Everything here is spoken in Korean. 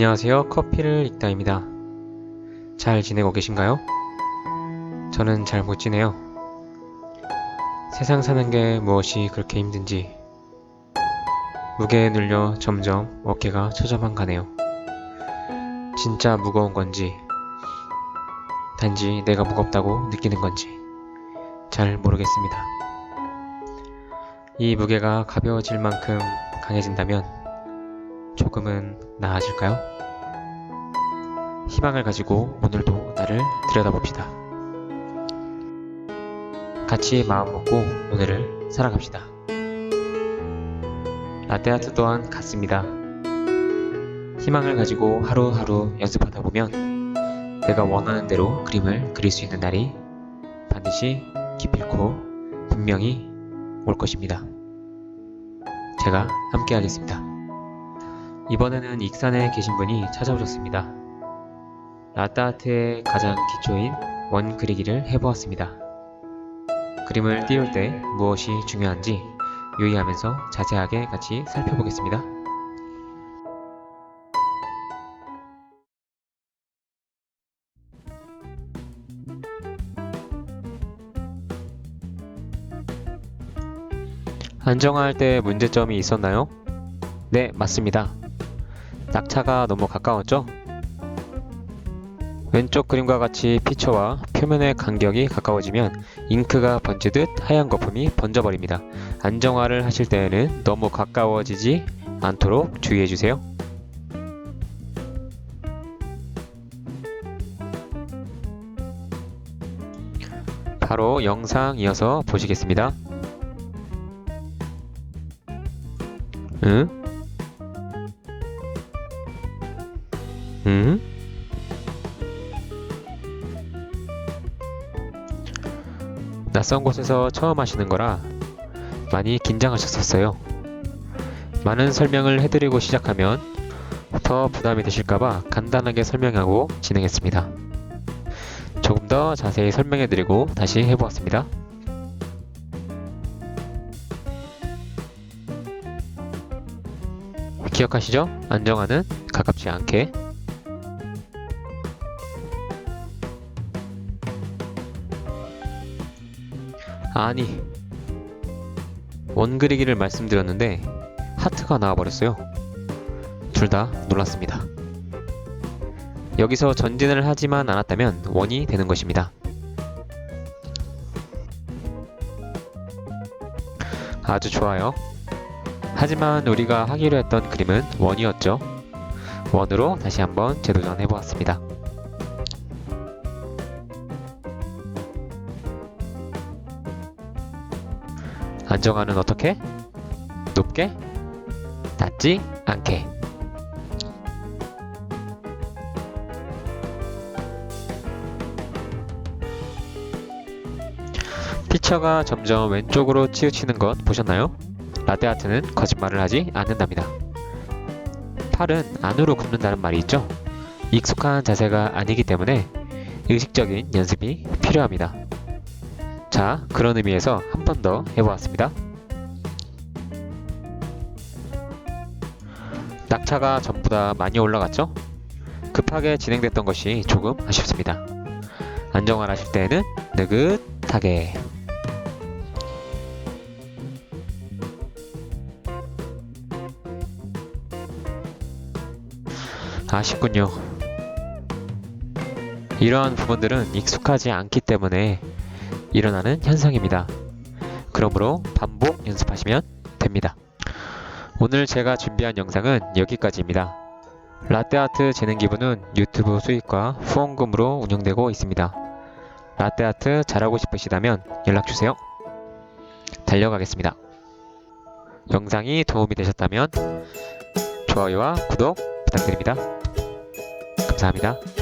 안녕하세요. 커피를 읽다입니다. 잘 지내고 계신가요? 저는 잘 못 지내요. 세상 사는 게 무엇이 그렇게 힘든지 무게에 눌려 점점 어깨가 처져만 가네요. 진짜 무거운 건지 단지 내가 무겁다고 느끼는 건지 잘 모르겠습니다. 이 무게가 가벼워질 만큼 강해진다면 조금은 나아질까요? 희망을 가지고 오늘도 나를 들여다봅시다. 같이 마음 먹고 오늘을 살아갑시다. 라떼아트 또한 같습니다. 희망을 가지고 하루하루 연습하다 보면 내가 원하는 대로 그림을 그릴 수 있는 날이 반드시 기필코 분명히 올 것입니다. 제가 함께 하겠습니다. 이번에는 익산에 계신 분이 찾아오셨습니다. 라떼아트의 가장 기초인 원 그리기를 해보았습니다. 그림을 띄울 때 무엇이 중요한지 유의하면서 자세하게 같이 살펴보겠습니다. 안정화할 때 문제점이 있었나요? 네, 맞습니다. 낙차가 너무 가까웠죠? 왼쪽 그림과 같이 피처와 표면의 간격이 가까워지면 잉크가 번지듯 하얀 거품이 번져버립니다. 안정화를 하실 때에는 너무 가까워지지 않도록 주의해주세요. 바로 영상 이어서 보시겠습니다. 응? 낯선 곳에서 처음 하시는 거라 많이 긴장하셨었어요. 많은 설명을 해드리고 시작하면 더 부담이 되실까봐 간단하게 설명하고 진행했습니다. 조금 더 자세히 설명해드리고 다시 해보았습니다. 기억하시죠? 안정화는 가깝지 않게. 아니, 원 그리기를 말씀드렸는데 하트가 나와버렸어요. 둘 다 놀랐습니다. 여기서 전진을 하지만 않았다면 원이 되는 것입니다. 아주 좋아요. 하지만 우리가 하기로 했던 그림은 원이었죠. 원으로 다시 한번 재도전해보았습니다. 안정화는 어떻게? 높게? 낮지 않게. 피처가 점점 왼쪽으로 치우치는 것 보셨나요? 라떼아트는 거짓말을 하지 않는답니다. 팔은 안으로 굽는다는 말이 있죠? 익숙한 자세가 아니기 때문에 의식적인 연습이 필요합니다. 자, 그런 의미에서 한 번 더 해보았습니다. 낙차가 전부 다 많이 올라갔죠? 급하게 진행됐던 것이 조금 아쉽습니다. 안정화를 하실 때에는 느긋하게. 아쉽군요. 이러한 부분들은 익숙하지 않기 때문에 일어나는 현상입니다. 그러므로 반복 연습하시면 됩니다. 오늘 제가 준비한 영상은 여기까지입니다. 라떼아트 재능기부는 유튜브 수익과 후원금으로 운영되고 있습니다. 라떼아트 잘하고 싶으시다면 연락주세요. 달려가겠습니다. 영상이 도움이 되셨다면 좋아요와 구독 부탁드립니다. 감사합니다.